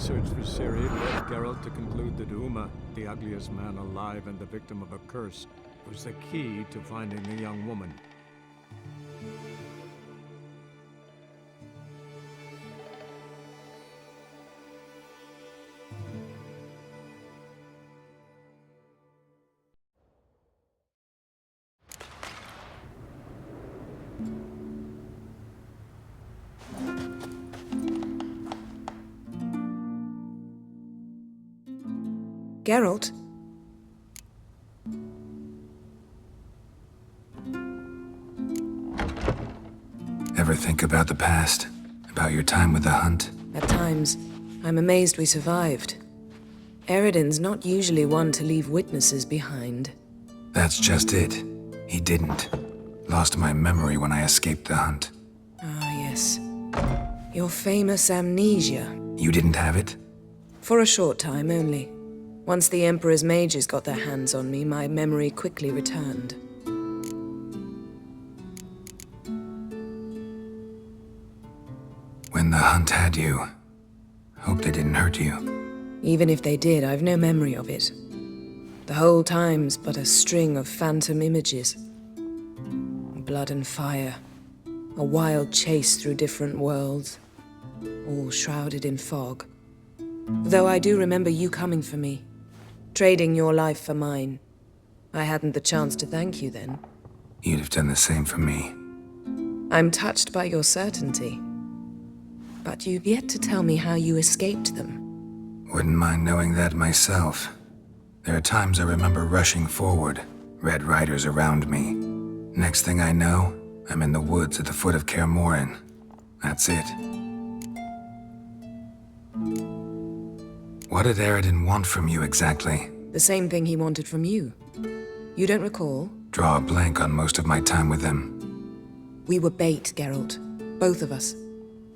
search for Ciri led Geralt to conclude that Uma, the ugliest man alive and the victim of a curse, was the key to finding the young woman. Geralt? Ever think about the past? About your time with the Hunt? At times, I'm amazed we survived. Aidal's not usually one to leave witnesses behind. That's just it. He didn't. Lost my memory when I escaped the Hunt. Ah, yes. Your famous amnesia. You didn't have it? For a short time only. Once the Emperor's mages got their hands on me, my memory quickly returned. When the Hunt had you, hope they didn't hurt you. Even if they did, I've no memory of it. The whole time's but a string of phantom images. Blood and fire. A wild chase through different worlds. All shrouded in fog. Though I do remember you coming for me. Trading your life for mine. I hadn't the chance to thank you then. You'd have done the same for me. I'm touched by your certainty. But you've yet to tell me how you escaped them. Wouldn't mind knowing that myself. There are times I remember rushing forward, Red Riders around me. Next thing I know, I'm in the woods at the foot of Kaer Morhen. That's it. What did Aidal want from you exactly? The same thing he wanted from you. You don't recall? Draw a blank on most of my time with him. We were bait, Geralt. Both of us.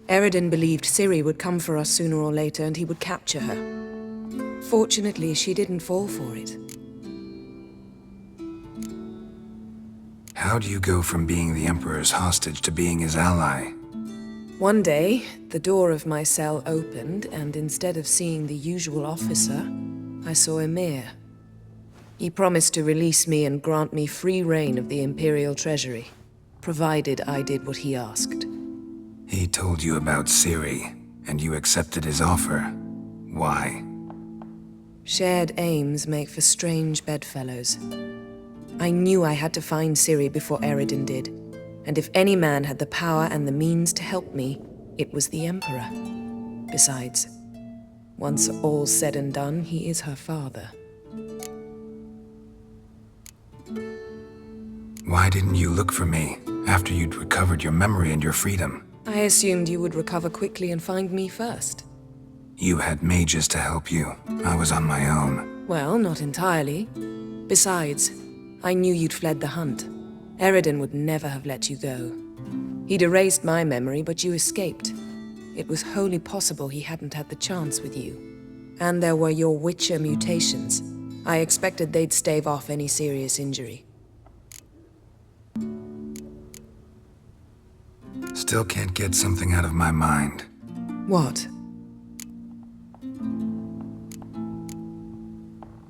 Aidal believed Ciri would come for us sooner or later and he would capture her. Fortunately, she didn't fall for it. How do you go from being the Emperor's hostage to being his ally? One day, the door of my cell opened, and instead of seeing the usual officer, I saw Emir. He promised to release me and grant me free reign of the Imperial Treasury, provided I did what he asked. He told you about Ciri, and you accepted his offer. Why? Shared aims make for strange bedfellows. I knew I had to find Ciri before Aidal did. And if any man had the power and the means to help me, it was the Emperor. Besides, once all's said and done, he is her father. Why didn't you look for me after you'd recovered your memory and your freedom? I assumed you would recover quickly and find me first. You had mages to help you. I was on my own. Well, not entirely. Besides, I knew you'd fled the Hunt. Aidal would never have let you go. He'd erased my memory, but you escaped. It was wholly possible he hadn't had the chance with you. And there were your Witcher mutations. I expected they'd stave off any serious injury. Still can't get something out of my mind. What?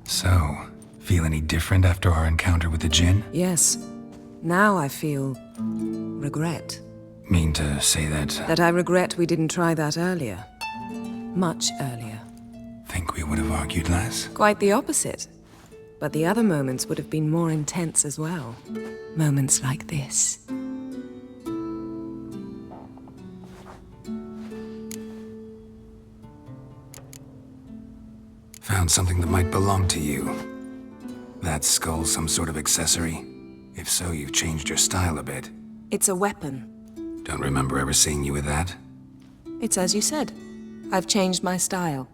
So, feel any different after our encounter with the Djinn? Yes. Now I feel regret. Mean to say that... That I regret we didn't try that earlier. Much earlier. Think we would have argued less? Quite the opposite. But the other moments would have been more intense as well. Moments like this. Found something that might belong to you. That skull some sort of accessory? If so, you've changed your style a bit. It's a weapon. Don't remember ever seeing you with that. It's as you said. I've changed my style.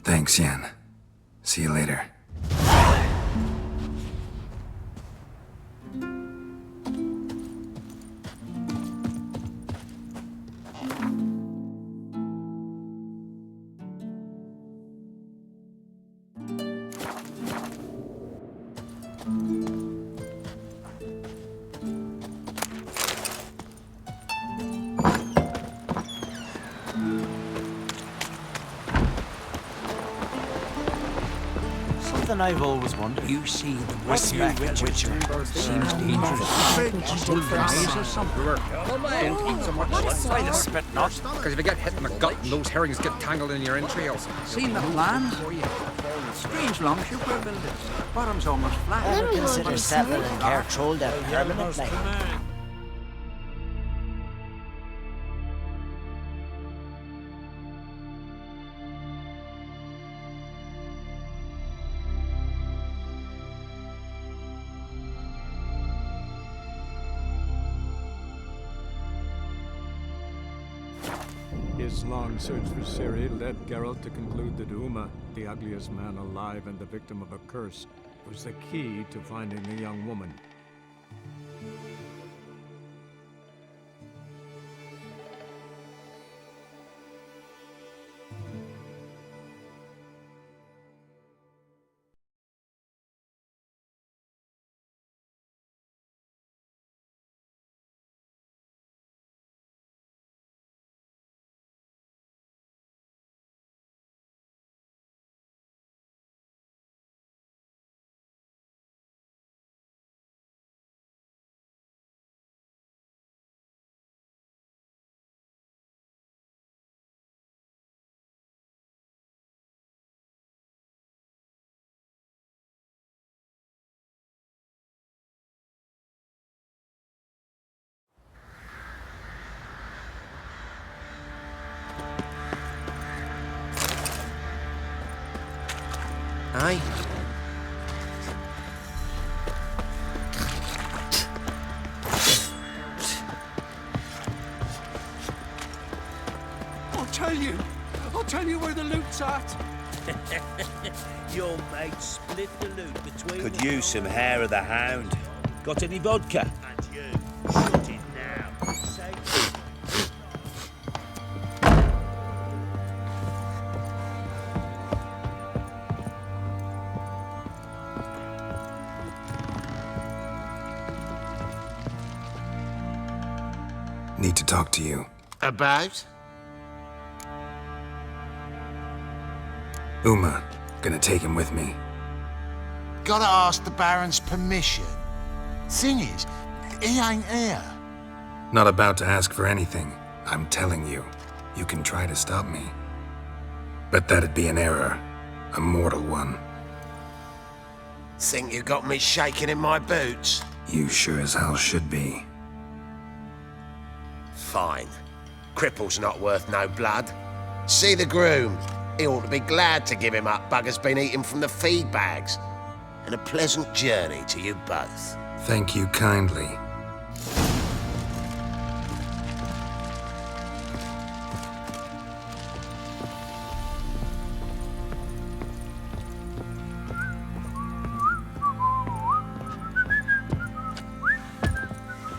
Thanks, Yen. See you later. something I've always wondered. You see, the respect Richard seems dangerous. Or something. Why the spit not? Because if you get hit in the gut and those herrings get tangled in your entrails. Seen the plans? Strange longship we're building. Bottom's almost flat. Ever consider settling in Cairtrolda permanently? His long search for Ciri led Geralt to conclude that Uma, the ugliest man alive and the victim of a curse, was the key to finding the young woman. Aye. I'll tell you where the loot's at. Your mate split the loot between. Could use some hair of the hound. Got any vodka? And you, shut it now. Say. Need to talk to you. About? Uma. Gonna take him with me. Gotta ask the Baron's permission. Thing is, he ain't here. Not about to ask for anything. I'm telling you. You can try to stop me. But that'd be an error. A mortal one. Think you got me shaking in my boots? You sure as hell should be. Fine. Cripple's not worth no blood. See the groom. He ought to be glad to give him up. Bugger's been eating from the feed bags. And a pleasant journey to you both. Thank you kindly.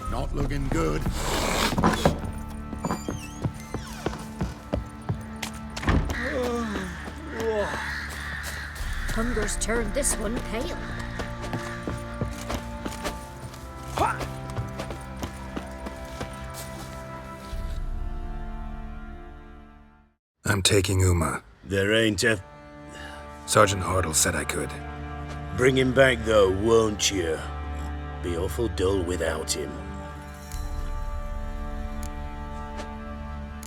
Not looking good. Hunger's turned this one pale. I'm taking Uma. There ain't a... Sergeant Aidal said I could. Bring him back though, won't you? Be awful dull without him.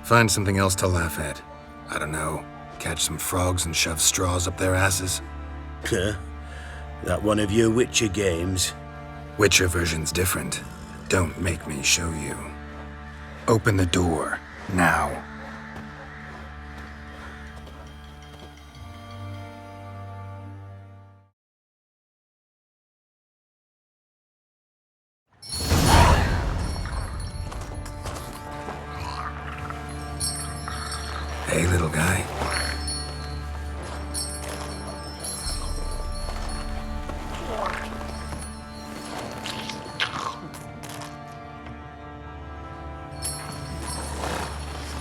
Find something else to laugh at. I don't know. Catch some frogs and shove straws up their asses. Huh? That one of your Witcher games? Witcher version's different. Don't make me show you. Open the door. Now. Hey, little guy.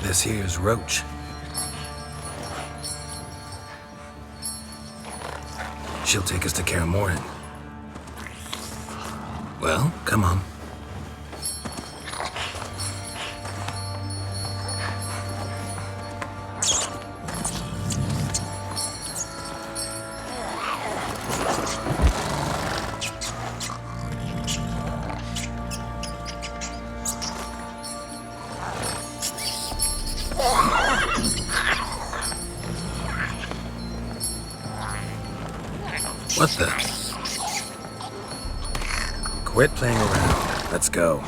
This here's Roach. She'll take us to Kaer Morhen. Well, come on. What the? Quit playing around. Let's go.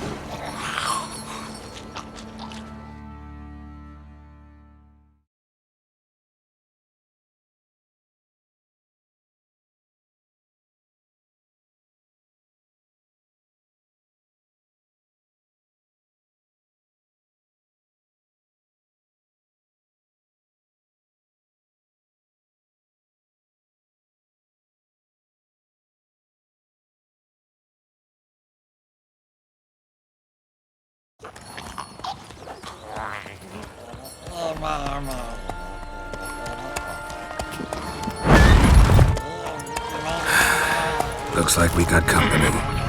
Looks like we got company.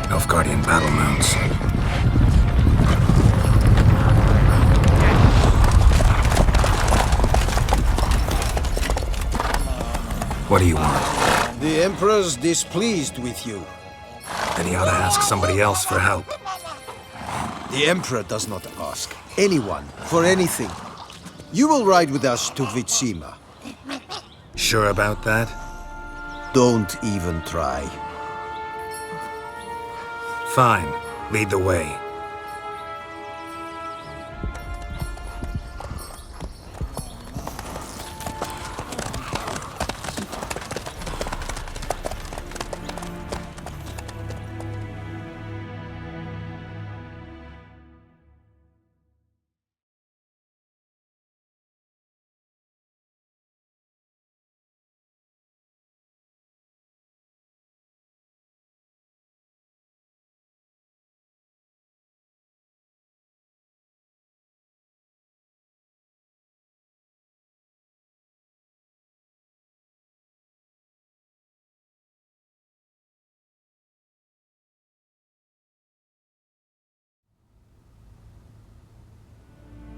Nilfgaardian battle mounts. What do you want? The Emperor's displeased with you. Then he ought to ask somebody else for help. The Emperor does not ask anyone for anything. You will ride with us to Vitsima. Sure about that? Don't even try. Fine. Lead the way.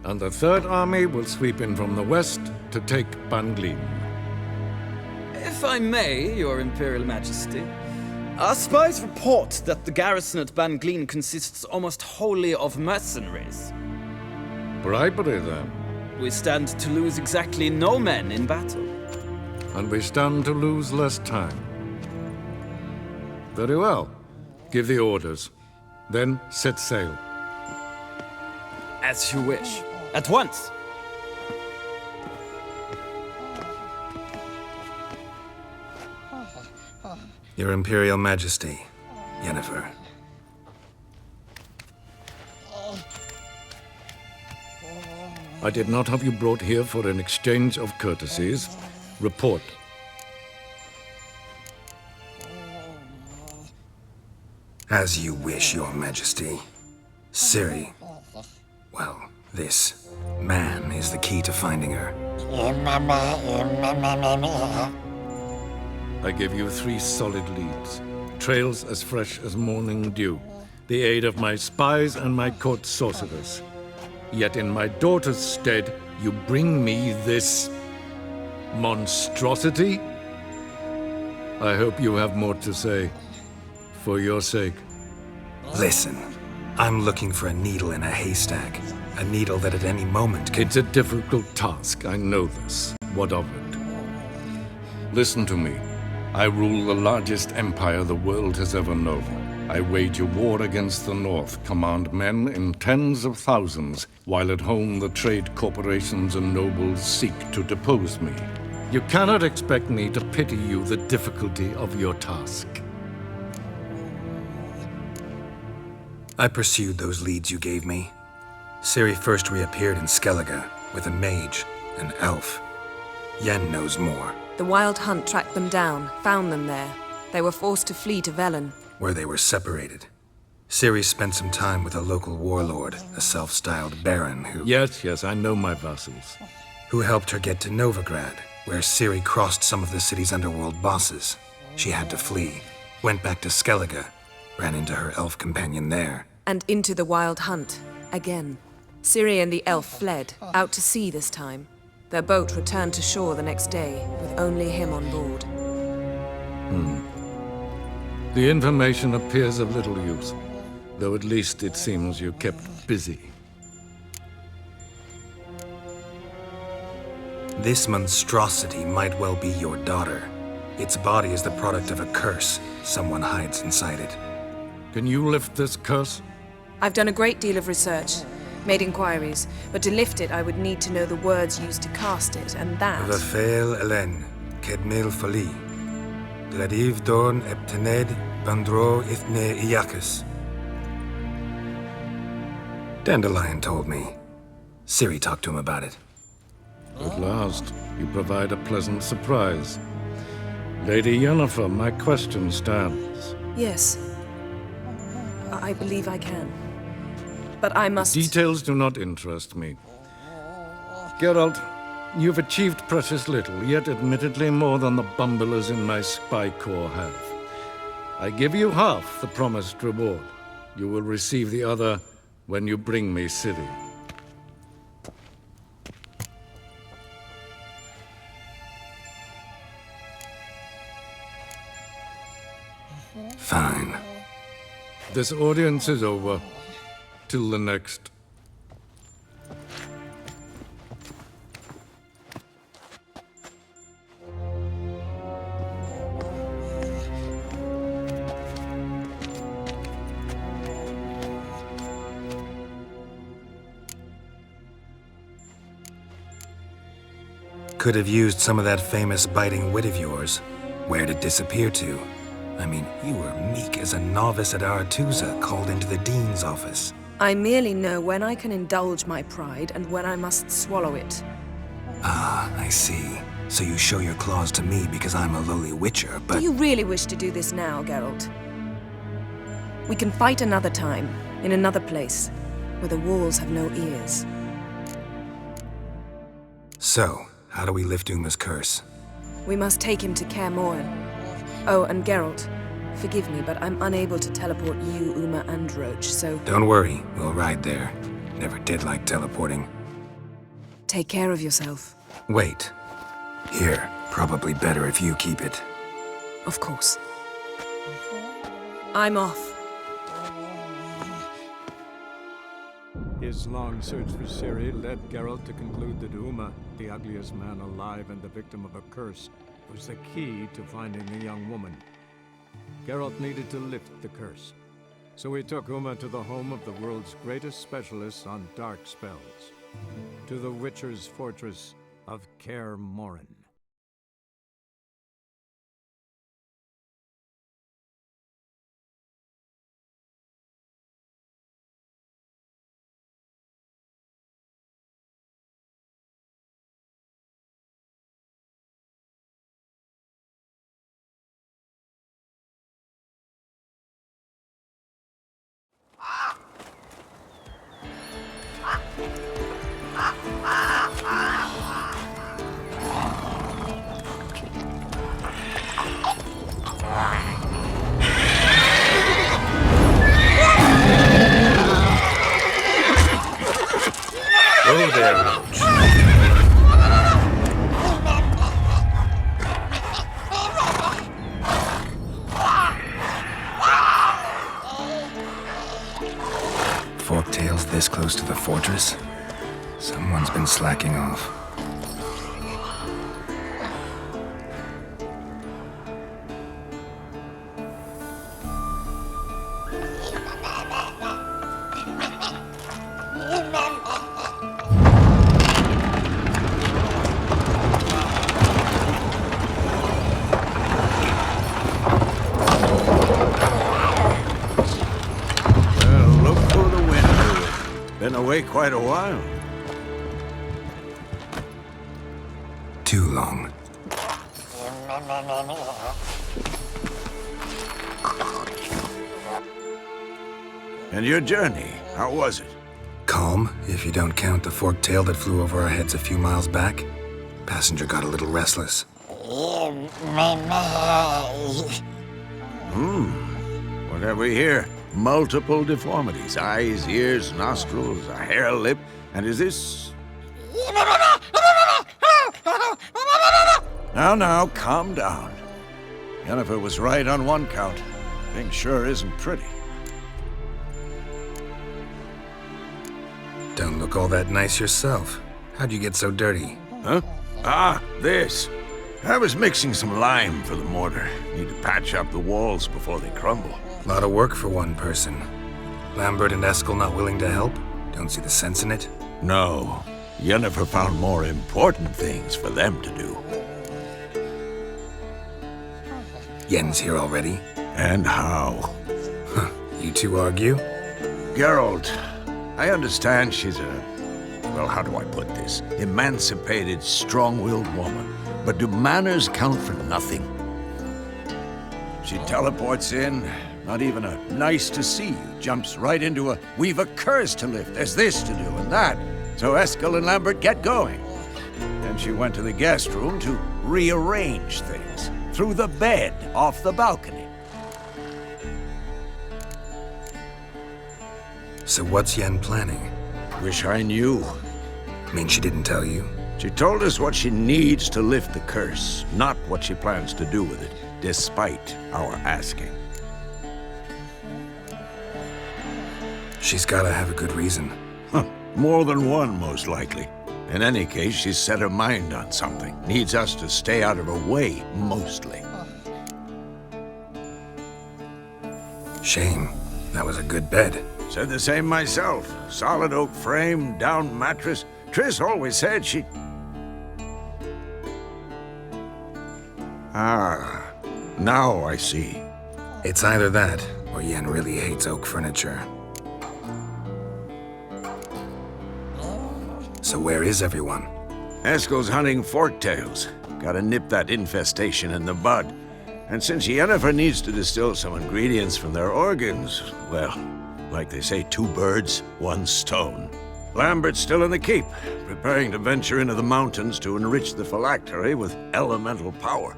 And the Third Army will sweep in from the west to take Banglin. If I may, Your Imperial Majesty, our spies report that the garrison at Banglin consists almost wholly of mercenaries. Bribery, then. We stand to lose exactly no men in battle. And we stand to lose less time. Very well. Give the orders. Then set sail. As you wish. At once! Your Imperial Majesty, Yennefer. I did not have you brought here for an exchange of courtesies. Report. As you wish, Your Majesty. Ciri. Well, this man is the key to finding her. I give you 3 solid leads. Trails as fresh as morning dew. The aid of my spies and my court sorcerers. Yet in my daughter's stead, you bring me this monstrosity? I hope you have more to say. For your sake. Listen, I'm looking for a needle in a haystack. A needle that at any moment can... It's a difficult task, I know this. What of it? Listen to me. I rule the largest empire the world has ever known. I wage a war against the North, command men in tens of thousands, while at home the trade corporations and nobles seek to depose me. You cannot expect me to pity you the difficulty of your task. I pursued those leads you gave me. Ciri first reappeared in Skellige with a mage, an elf. Yen knows more. The Wild Hunt tracked them down, found them there. They were forced to flee to Velen. Where they were separated. Ciri spent some time with a local warlord, a self-styled baron who... Yes, I know my vassals. Who helped her get to Novigrad, where Ciri crossed some of the city's underworld bosses. She had to flee, went back to Skellige, ran into her elf companion there. And into the Wild Hunt, again. Ciri and the elf fled, out to sea this time. Their boat returned to shore the next day, with only him on board. The information appears of little use, though at least it seems you kept busy. This monstrosity might well be your daughter. Its body is the product of a curse. Someone hides inside it. Can you lift this curse? I've done a great deal of research, made inquiries, but to lift it I would need to know the words used to cast it, and that... Vafael Elen, Kedmil Fali. Gladiv Dorn Eptened Bandro Ithne Iacus. Dandelion told me. Ciri talked to him about it. At last, you provide a pleasant surprise. Lady Yennefer, my question stands. Yes. I believe I can. But I must... Details do not interest me. Geralt, you've achieved precious little, yet admittedly more than the bumblers in my spy corps have. I give you half the promised reward. You will receive the other when you bring me Ciri. Fine. This audience is over. Till the next. Could have used some of that famous biting wit of yours. Where'd it disappear to? I mean, you were meek as a novice at Aretuza called into the Dean's office. I merely know when I can indulge my pride and when I must swallow it. Ah, I see. So you show your claws to me because I'm a lowly witcher, but... Do you really wish to do this now, Geralt? We can fight another time, in another place, where the walls have no ears. So, how do we lift Uma's curse? We must take him to Kaer Morhen. Oh, and Geralt, forgive me, but I'm unable to teleport you, Uma, and Roach, so... Don't worry, we'll ride there. Never did like teleporting. Take care of yourself. Wait. Here, probably better if you keep it. Of course. I'm off. His long search for Ciri led Geralt to conclude that Uma, the ugliest man alive and the victim of a curse, was the key to finding the young woman. Geralt needed to lift the curse, so he took Uma to the home of the world's greatest specialist on dark spells, to the Witcher's fortress of Kaer Morhen. Go there, Roach. Forktails this close to the fortress? Someone's been slacking off. Been away quite a while. Too long. And your journey, how was it? Calm, if you don't count the forktail that flew over our heads a few miles back. Passenger got a little restless. What have we here? Multiple deformities. Eyes, ears, nostrils, a hair lip. And is this... Now, calm down. Yennefer was right on one count. Thing sure isn't pretty. Don't look all that nice yourself. How'd you get so dirty? Huh? Ah, this. I was mixing some lime for the mortar. Need to patch up the walls before they crumble. Lot of work for one person. Lambert and Eskel not willing to help? Don't see the sense in it? No. Yennefer found more important things for them to do. Yen's here already? And how? Huh. You two argue? Geralt, I understand she's a... well, how do I put this? Emancipated, strong-willed woman. But do manners count for nothing? She teleports in, not even a nice to see you, jumps right into a we've a curse to lift, there's this to do and that. So Eskel and Lambert get going. Then she went to the guest room to rearrange things. Threw the bed off the balcony. So what's Yen planning? Wish I knew. Mean she didn't tell you? She told us what she needs to lift the curse, not what she plans to do with it, despite our asking. She's gotta have a good reason. Huh. More than one, most likely. In any case, she's set her mind on something. Needs us to stay out of her way, mostly. Shame. That was a good bed. Said the same myself. Solid oak frame, down mattress. Triss always said she... Ah, now I see. It's either that, or Yen really hates oak furniture. So where is everyone? Eskel's hunting forktails. Gotta nip that infestation in the bud. And since Yennefer needs to distill some ingredients from their organs, well, like they say, 2 birds, 1 stone. Lambert's still in the keep, preparing to venture into the mountains to enrich the phylactery with elemental power.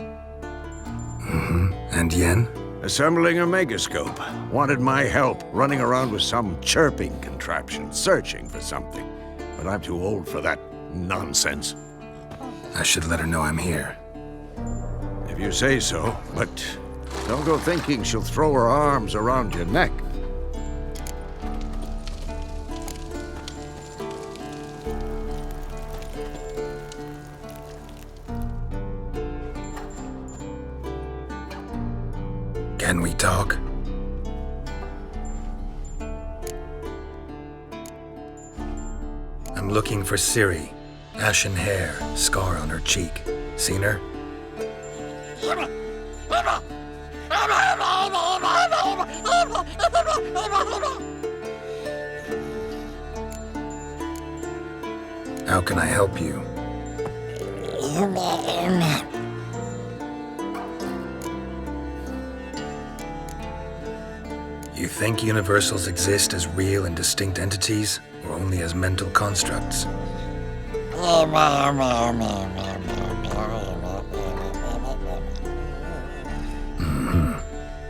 Mm-hmm. And Yen? Assembling a megascope. Wanted my help running around with some chirping contraption, searching for something. But I'm too old for that nonsense. I should let her know I'm here. If you say so, but don't go thinking she'll throw her arms around your neck. Can we talk? I'm looking for Ciri. Ashen hair, scar on her cheek. Seen her? How can I help you? You think universals exist as real and distinct entities, or only as mental constructs? Mm-hmm.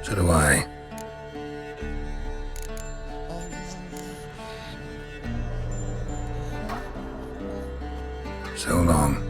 So do I. So long.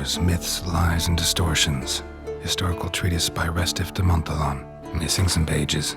Wars, Myths, Lies, and Distortions. Historical treatise by Restif de Montalon. Missing some pages.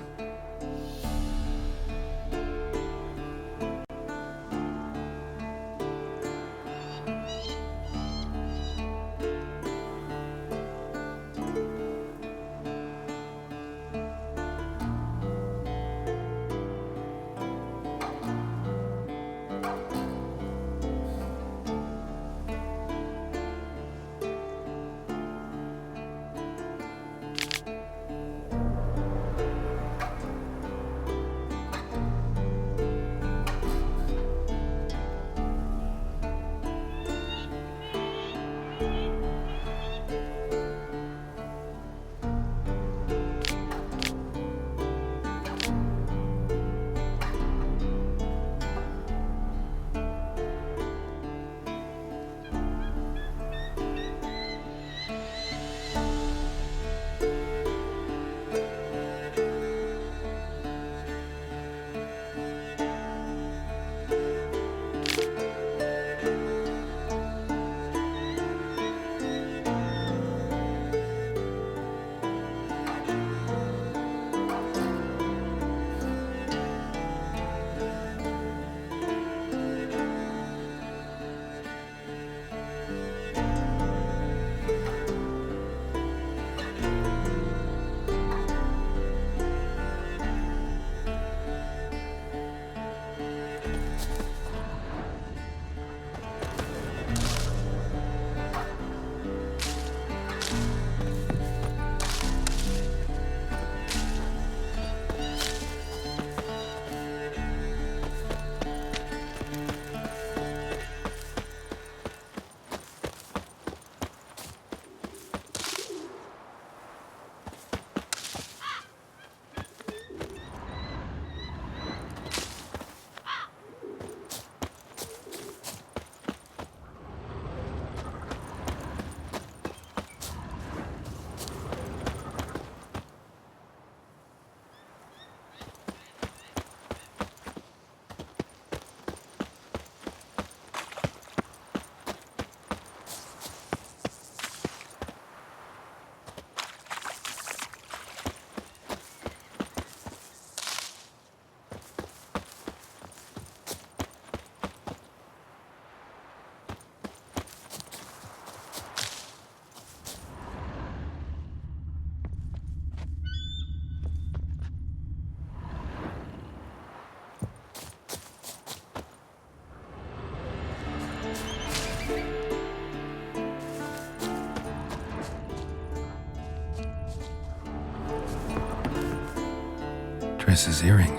Triss's earring.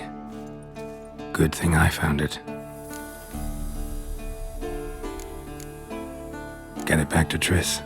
Good thing I found it. Get it back to Triss.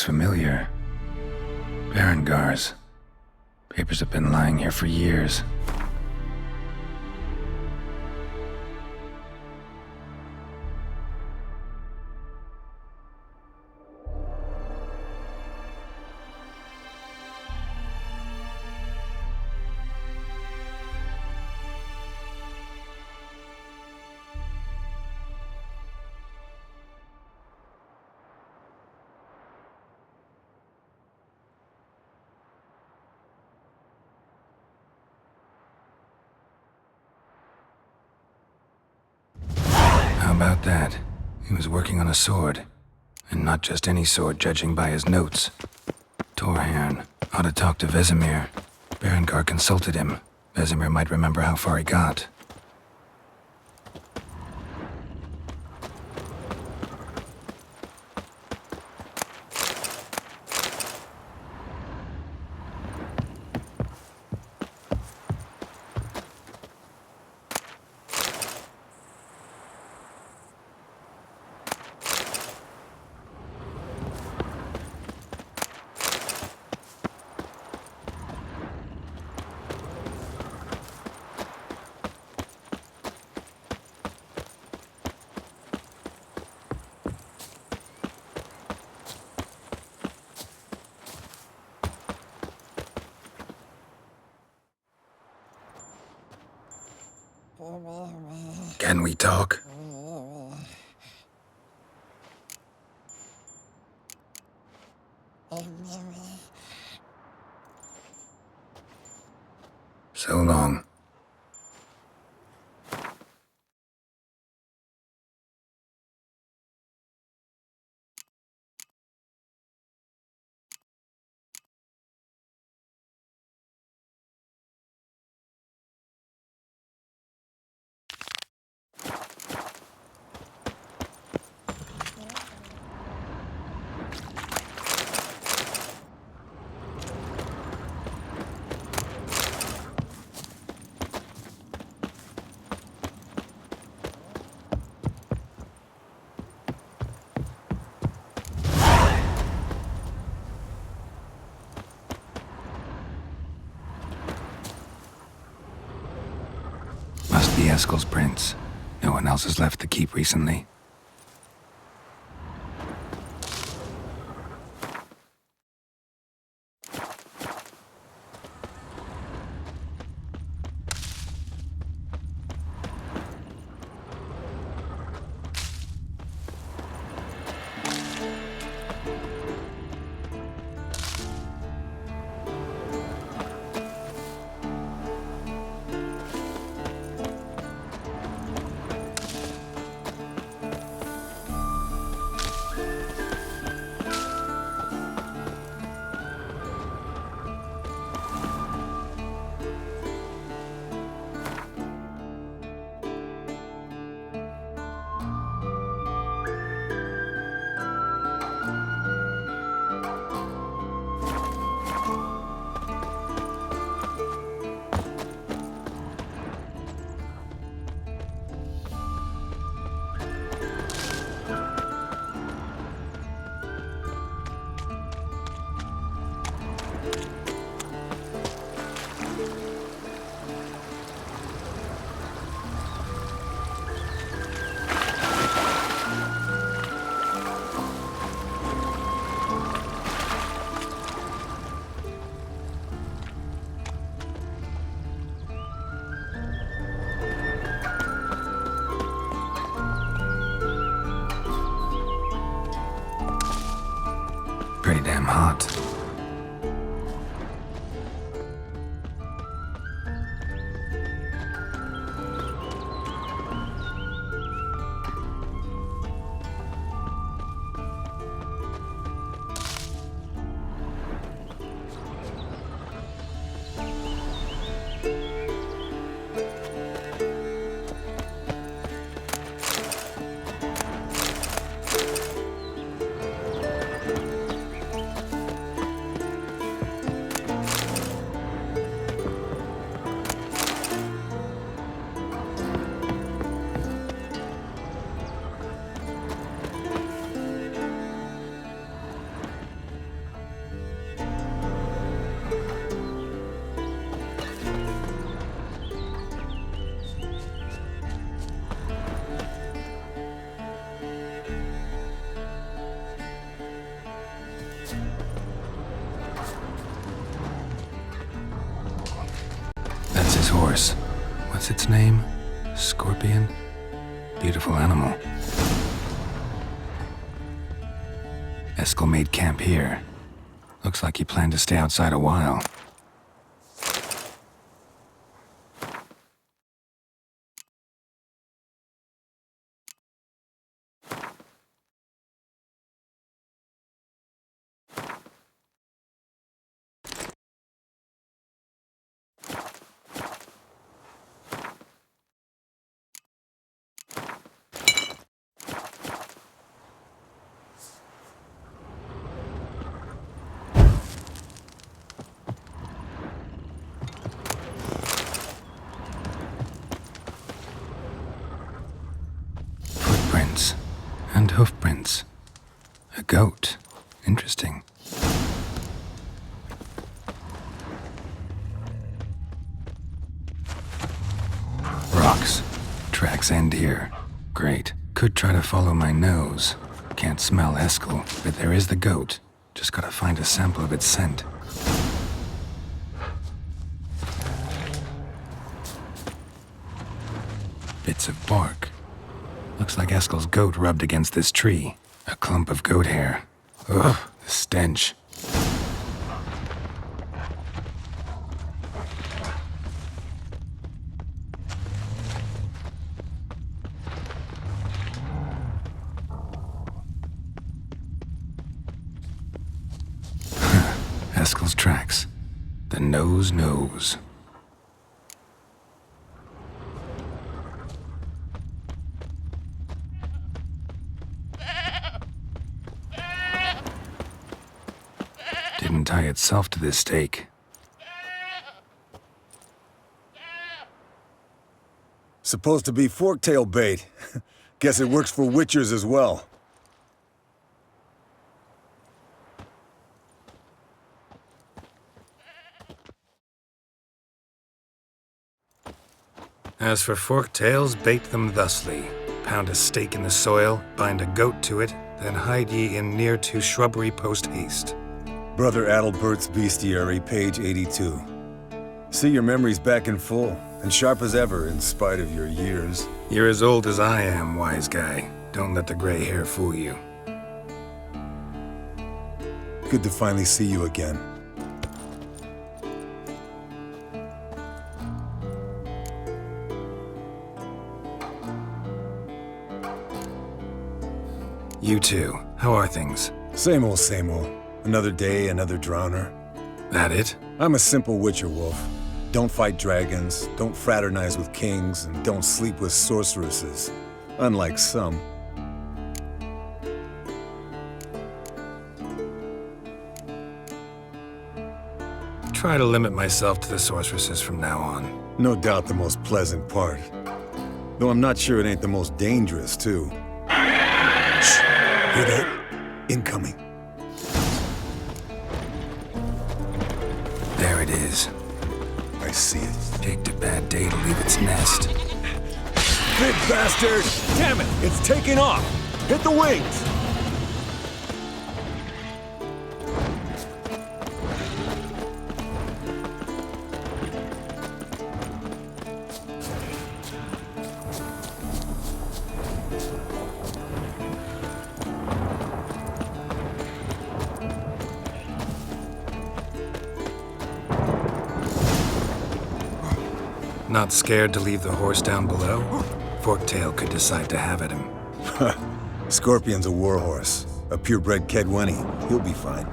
looks familiar. Berengar's. Papers have been lying here for years. How about that? He was working on a sword. And not just any sword, judging by his notes. Torhairn ought to talk to Vesemir. Berengar consulted him. Vesemir might remember how far he got. Can we talk? So long. Must be Eskel's prints. No one else has left the keep recently. Pretty damn hot. horse. What's its name? Scorpion? Beautiful animal. Eskel made camp here. Looks like he planned to stay outside a while. Footprints and hoofprints. A goat. Interesting. Rocks. Tracks end here. Great. Could try to follow my nose. Can't smell Eskel, but there is the goat. Just gotta find a sample of its scent. Bits of bark. Looks like Eskel's goat rubbed against this tree. A clump of goat hair. Ugh, the stench. Eskel's tracks. The nose knows. Didn't tie itself to this stake. Supposed to be forktail bait. Guess it works for witchers as well. As for forktails, bait them thusly. Pound a stake in the soil, bind a goat to it, then hide ye in near to shrubbery post haste. Brother Adalbert's Bestiary, page 82. See your memories back in full, and sharp as ever in spite of your years. You're as old as I am, wise guy. Don't let the gray hair fool you. Good to finally see you again. You too. How are things? Same old, same old. Another day, another drowner. That it? I'm a simple witcher wolf. Don't fight dragons, don't fraternize with kings, and don't sleep with sorceresses. Unlike some. Try to limit myself to the sorceresses from now on. No doubt the most pleasant part. Though I'm not sure it ain't the most dangerous, too. Shh! Hear that? Incoming. There it is. I see it. Picked a bad day to leave its nest. Big bastard! Damn it! It's taking off! Hit the wings! Not scared to leave the horse down below? Forktail could decide to have at him. Scorpion's a warhorse. A purebred Kedwenny. He'll be fine.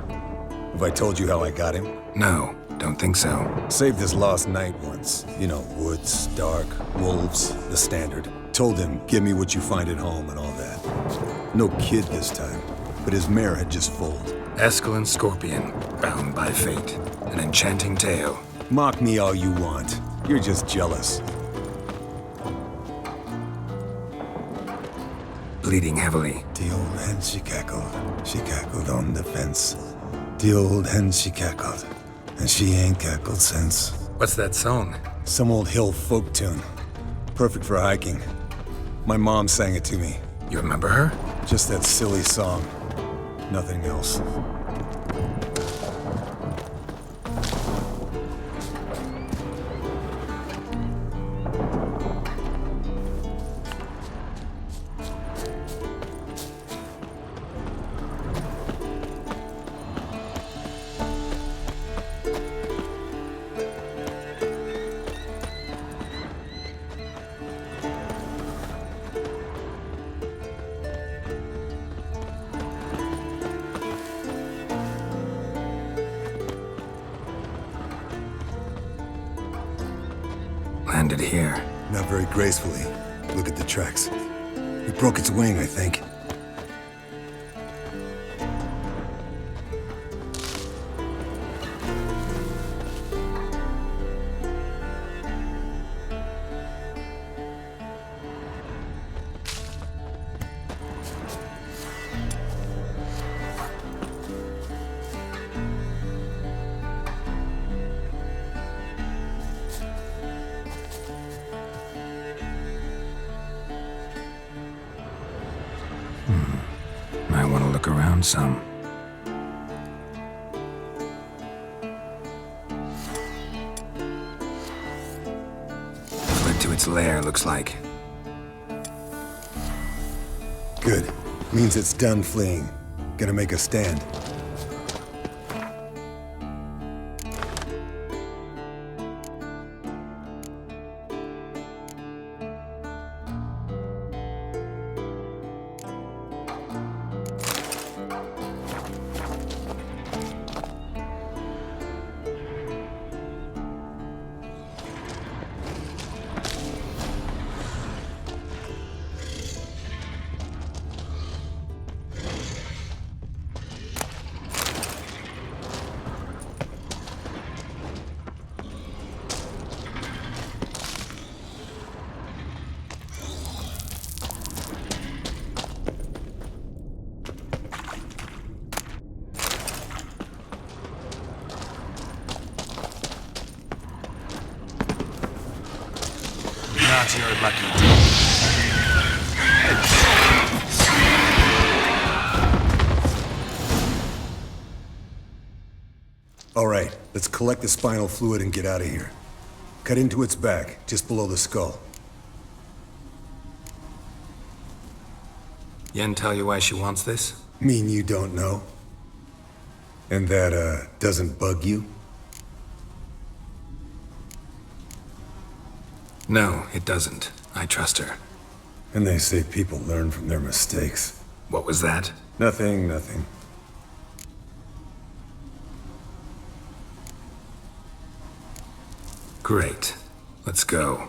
Have I told you how I got him? No, don't think so. Saved his lost knight once. You know, woods, dark, wolves, the standard. Told him, give me what you find at home and all that. No kid this time, but his mare had just foaled. Eskel and Scorpion, bound by fate. An enchanting tale. Mock me all you want. You're just jealous. Bleeding heavily. The old hen, she cackled on the fence. The old hen, she cackled, and she ain't cackled since. What's that song? Some old hill folk tune. Perfect for hiking. My mom sang it to me. You remember her? Just that silly song. Nothing else. Landed here. Not very gracefully. Look at the tracks. It broke its wing, I think. I want to look around some. Fled to its lair, looks like. Good. Means it's done fleeing. Gonna make a stand. Not your lucky day. All right, let's collect the spinal fluid and get out of here. Cut into its back, just below the skull. Yen tell you why she wants this? Mean you don't know? And that, doesn't bug you? No, it doesn't. I trust her. And they say people learn from their mistakes. What was that? Nothing, nothing. Great. Let's go.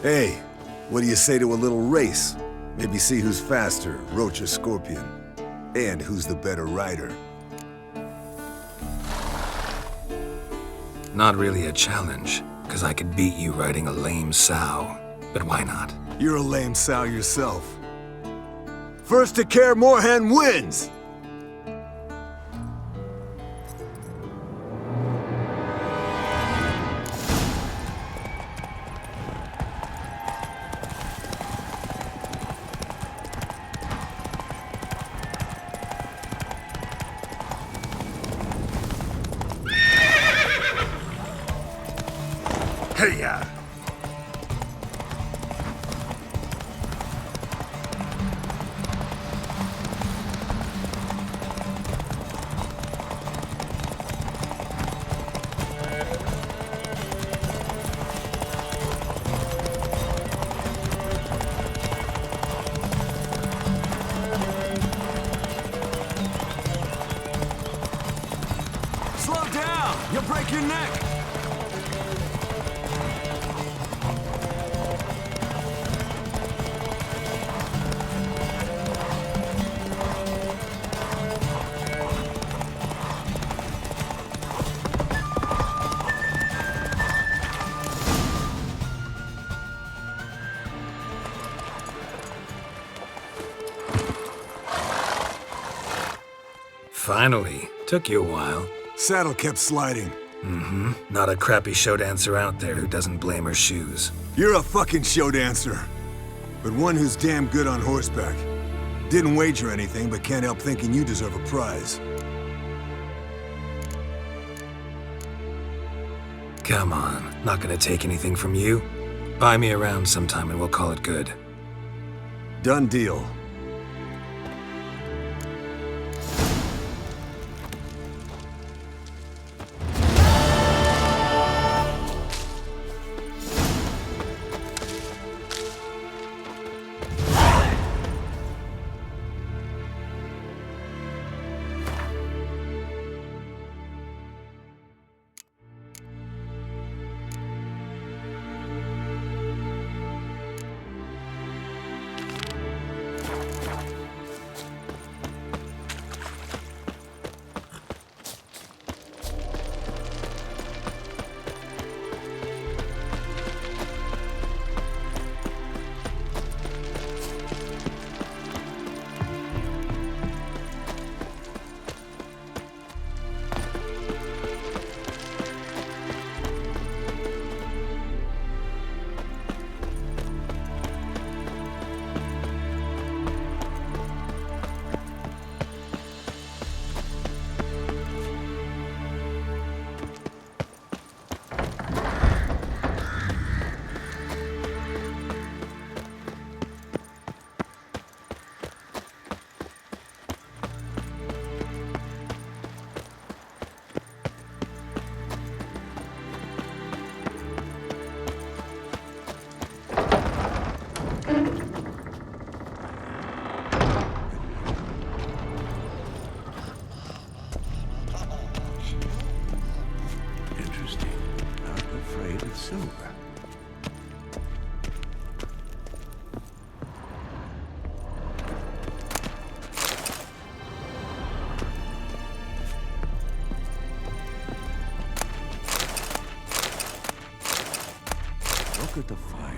Hey, what do you say to a little race? Maybe see who's faster, Roach or Scorpion. And who's the better rider. Not really a challenge, because I could beat you riding a lame sow. But why not? You're a lame sow yourself. First to Kaer Morhen wins! Hey-ya! Slow down! You'll break your neck! Finally. Took you a while. Saddle kept sliding. Mm-hmm. Not a crappy show dancer out there who doesn't blame her shoes. You're a fucking show dancer. But one who's damn good on horseback. Didn't wager anything, but can't help thinking you deserve a prize. Come on, not gonna take anything from you. Buy me around sometime and we'll call it good. Done deal. Look at the fire.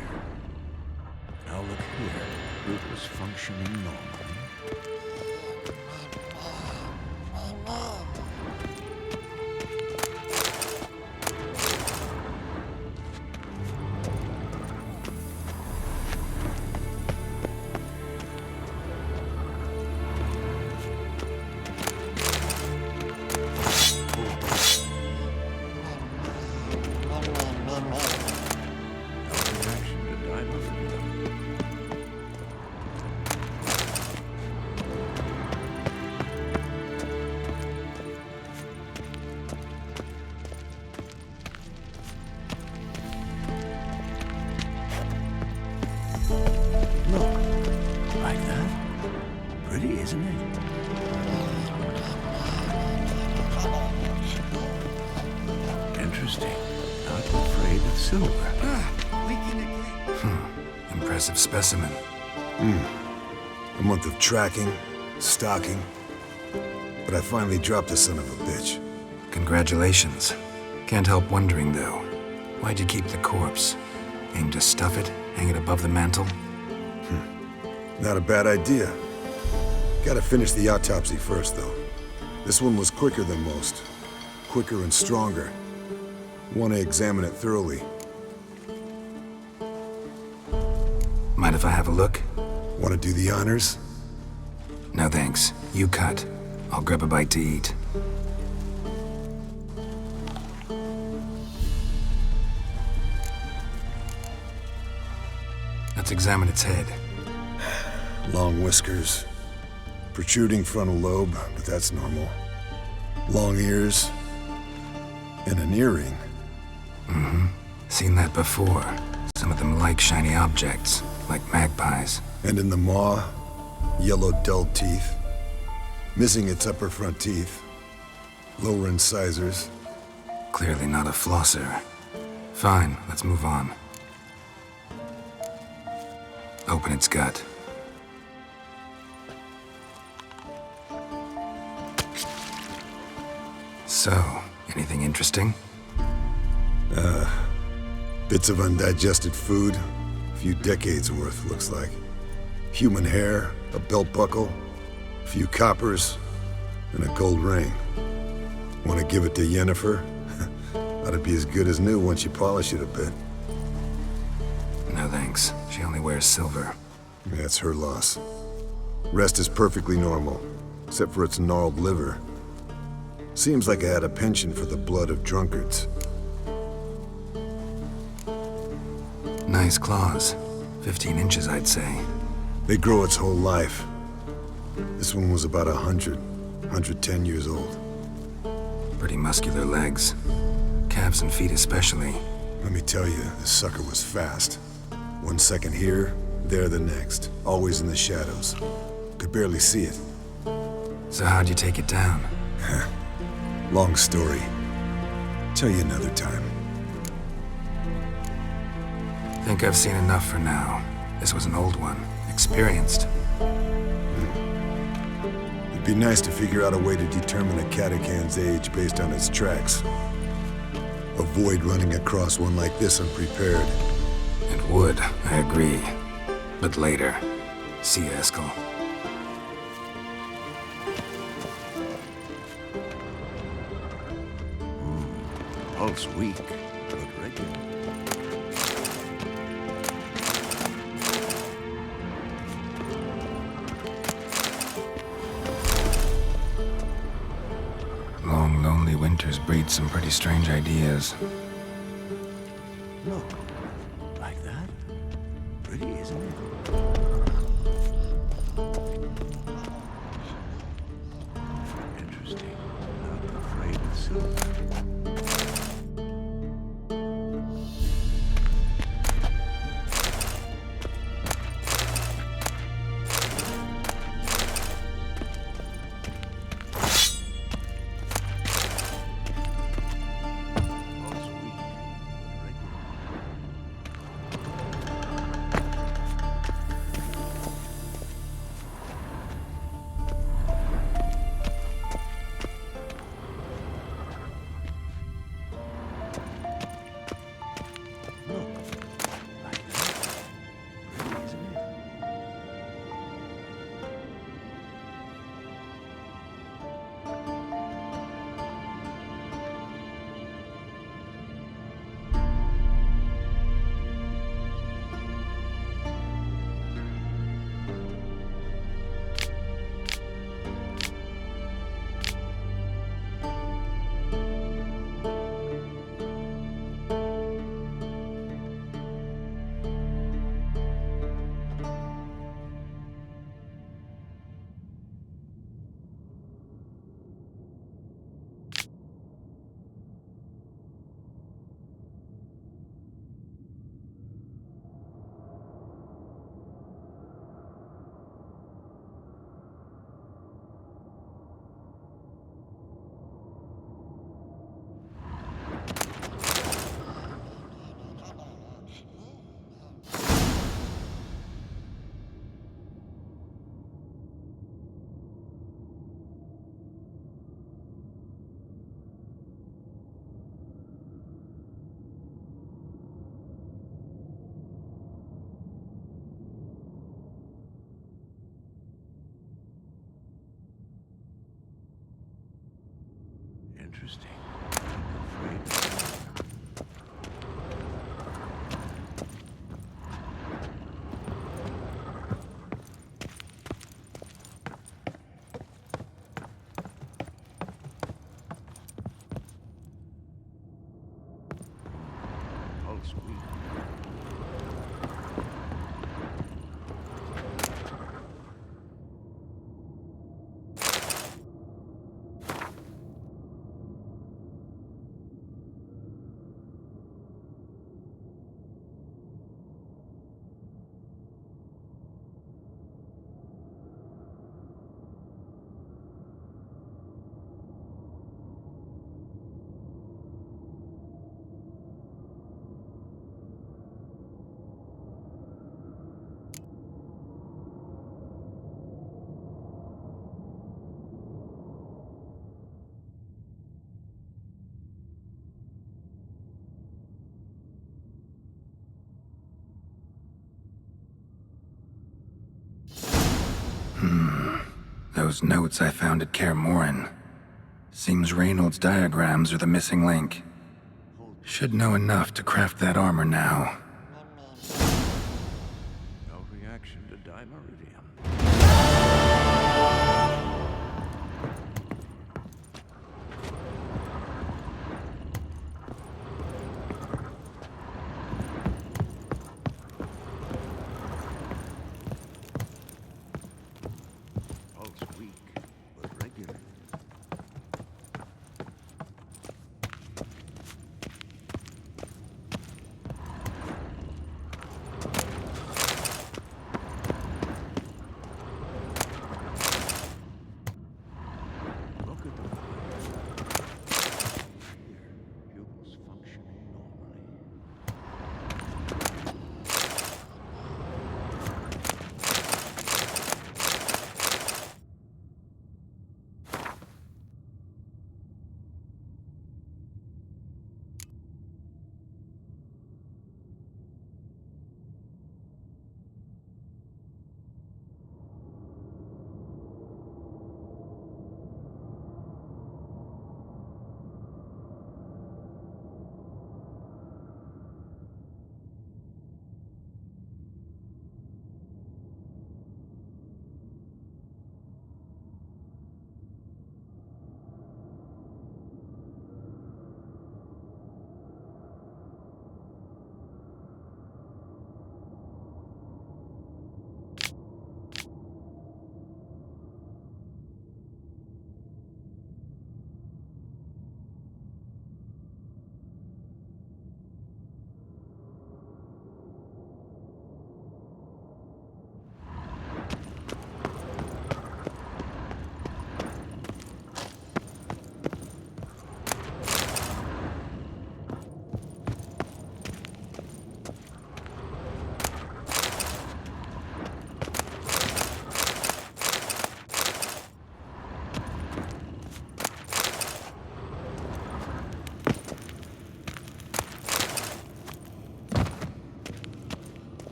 Now look here. It was functioning normally. Isn't it? Interesting. Not afraid of silver. Impressive specimen. A month of tracking, stalking. But I finally dropped the son of a bitch. Congratulations. Can't help wondering, though. Why'd you keep the corpse? Aim to stuff it? Hang it above the mantle? Not a bad idea. Gotta finish the autopsy first, though. This one was quicker than most. Quicker and stronger. Want to examine it thoroughly. Mind if I have a look? Want to do the honors? No thanks. You cut. I'll grab a bite to eat. Let's examine its head. Long whiskers. Protruding frontal lobe, but that's normal. Long ears. And an earring. Mm-hmm. Seen that before. Some of them like shiny objects, like magpies. And in the maw, yellow dull teeth. Missing its upper front teeth. Lower incisors. Clearly not a flosser. Fine, let's move on. Open its gut. So, anything interesting? Bits of undigested food. A few decades worth, looks like. Human hair, a belt buckle, a few coppers. and a gold ring. Want to give it to Yennefer? Ought to be as good as new once you polish it a bit. No thanks. She only wears silver. That's her loss. Rest is perfectly normal, except for its gnarled liver. Seems like I had a penchant for the blood of drunkards. Nice claws. 15 inches, I'd say. They grow its whole life. This one was about 110 years old. Pretty muscular legs. Calves and feet especially. Let me tell you, this sucker was fast. 1 second here, there the next. Always in the shadows. Could barely see it. So how'd you take it down? Long story. Tell you another time. Think I've seen enough for now. This was an old one. Experienced. It'd be nice to figure out a way to determine a Catacan's age based on its tracks. Avoid running across one like this unprepared. It would, I agree. But later. See you, Eskel. Pulse weak, but regular. Long, lonely winters breed some pretty strange ideas. Look, like that? Pretty, isn't it? Interesting. Not afraid of silver. Interesting. Pulse weak. Those notes I found at Kaer Morhen. Seems Reynold's diagrams are the missing link. Should know enough to craft that armor now. No reaction to dimeridium. Pulse weak, but regular. Look at the pupils functioning normally.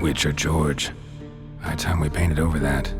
Witcher George. High time we painted over that.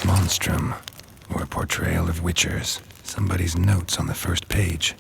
Monstrum, or a portrayal of witchers. Somebody's notes on the first page.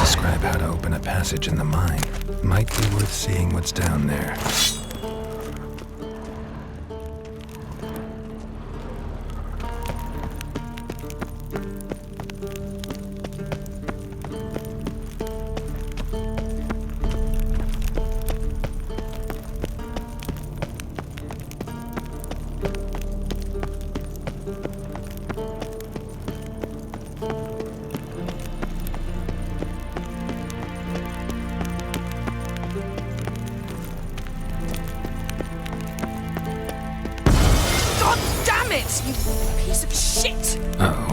Describe how to open a passage in the mine. Might be worth seeing what's down there. God damn it, you piece of shit! Uh-oh.